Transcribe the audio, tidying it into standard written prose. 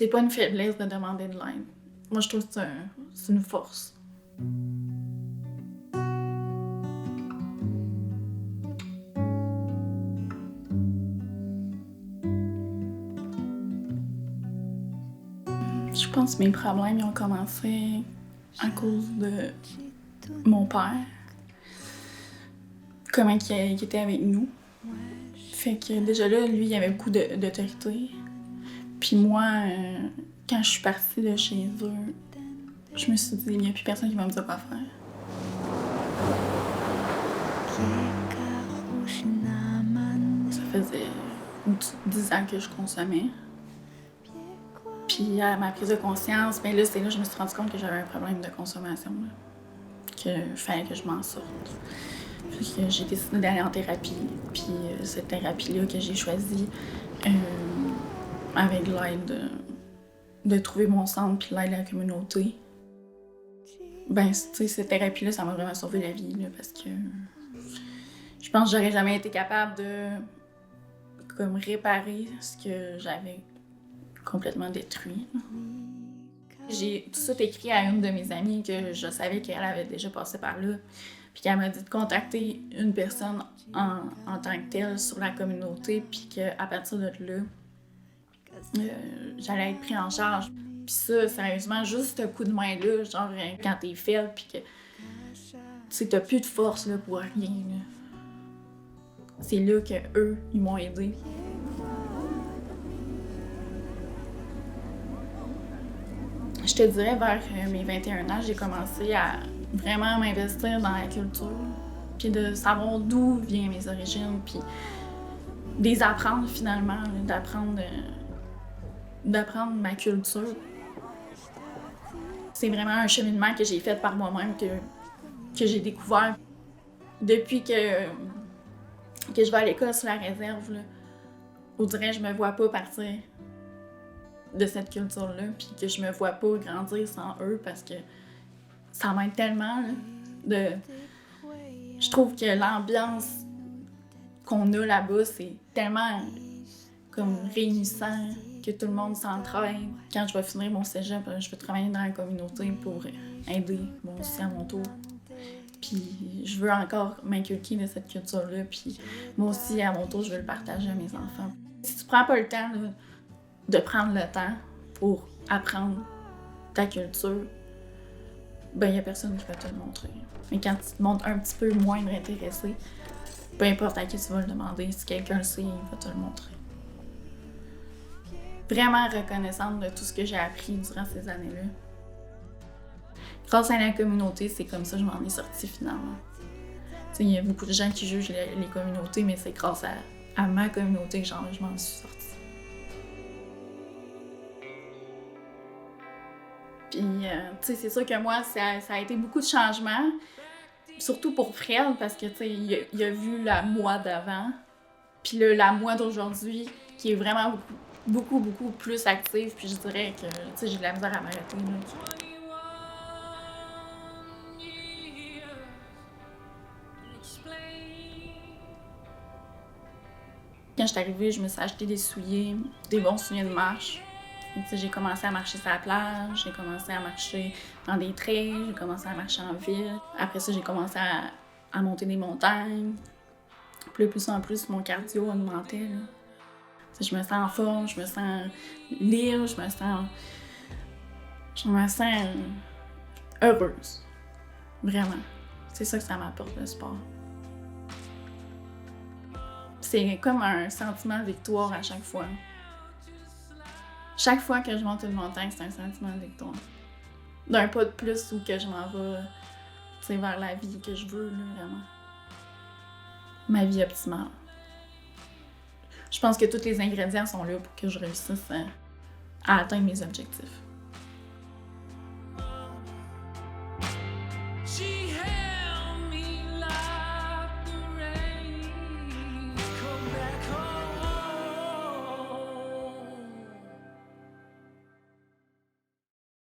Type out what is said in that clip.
C'est pas une faiblesse de demander de l'aide. Moi, je trouve que c'est une force. Je pense que mes problèmes ils ont commencé à cause de mon père. Comment il était avec nous. Fait que déjà là, lui, il avait beaucoup d'autorité. Puis moi, quand je suis partie de chez eux, je me suis dit, il n'y a plus personne qui va me dire quoi faire. Ça faisait 10 ans que je consommais. Puis à ma prise de conscience, ben là, c'est là que je me suis rendu compte que j'avais un problème de consommation. Là. Qu'il fallait que je m'en sorte. Fait que j'ai décidé d'aller en thérapie. Puis cette thérapie-là que j'ai choisie, avec l'aide de trouver mon centre puis l'aide de la communauté, ben, tu sais, cette thérapie-là, ça m'a vraiment sauvé la vie, là, parce que je pense que j'aurais jamais été capable de comme réparer ce que j'avais complètement détruit. J'ai tout ça écrit à une de mes amies que je savais qu'elle avait déjà passé par là, puis qu'elle m'a dit de contacter une personne en tant que telle sur la communauté, puis qu'à partir de là, j'allais être pris en charge. Puis ça, sérieusement, juste ce coup de main-là, genre quand t'es faible, puis que tu sais, t'as plus de force là, pour rien. Là. C'est là qu'eux, ils m'ont aidé. Je te dirais, vers mes 21 ans, j'ai commencé à vraiment m'investir dans la culture, puis de savoir d'où viennent mes origines, puis de les apprendre finalement, d'apprendre ma culture. C'est vraiment un cheminement que j'ai fait par moi-même, que j'ai découvert. Depuis que je vais à l'école sur la réserve, là, on dirait que je me vois pas partir de cette culture-là, puis que je me vois pas grandir sans eux, parce que ça m'aide tellement. Là, je trouve que l'ambiance qu'on a là-bas, c'est tellement comme réunissant, que tout le monde s'entraide. Quand je vais finir mon cégep, je vais travailler dans la communauté pour aider moi aussi à mon tour. Puis je veux encore m'inculquer de cette culture-là, puis moi aussi, à mon tour, je veux le partager à mes enfants. Si tu prends pas le temps là, de prendre le temps pour apprendre ta culture, ben il y a personne qui va te le montrer. Mais quand tu te montres un petit peu moins intéressé, peu importe à qui tu vas le demander, si quelqu'un le sait, il va te le montrer. Vraiment reconnaissante de tout ce que j'ai appris durant ces années-là. Grâce à la communauté, c'est comme ça que je m'en ai sortie finalement. Il y a beaucoup de gens qui jugent les communautés, mais c'est grâce à ma communauté que je m'en suis sortie. Puis, c'est sûr que moi, ça a été beaucoup de changements, surtout pour Fred, parce que, il a vu la moi d'avant, puis la moi d'aujourd'hui, qui est vraiment beaucoup plus active, puis je dirais que, j'ai de la misère à m'arrêter. Quand je suis arrivée, je me suis acheté des souliers, des bons souliers de marche. J'ai commencé à marcher sur la plage, j'ai commencé à marcher dans des trails, j'ai commencé à marcher en ville. Après ça, j'ai commencé à monter des montagnes. Puis là, plus en plus, mon cardio augmentait. Là. Je me sens en forme, je me sens libre, je me sens heureuse. Vraiment. C'est ça que ça m'apporte, le sport. C'est comme un sentiment de victoire à chaque fois. Chaque fois que je monte une montagne, c'est un sentiment de victoire. D'un pas de plus où que je m'en vais vers la vie que je veux, là, vraiment. Ma vie optimale. Je pense que tous les ingrédients sont là pour que je réussisse à atteindre mes objectifs.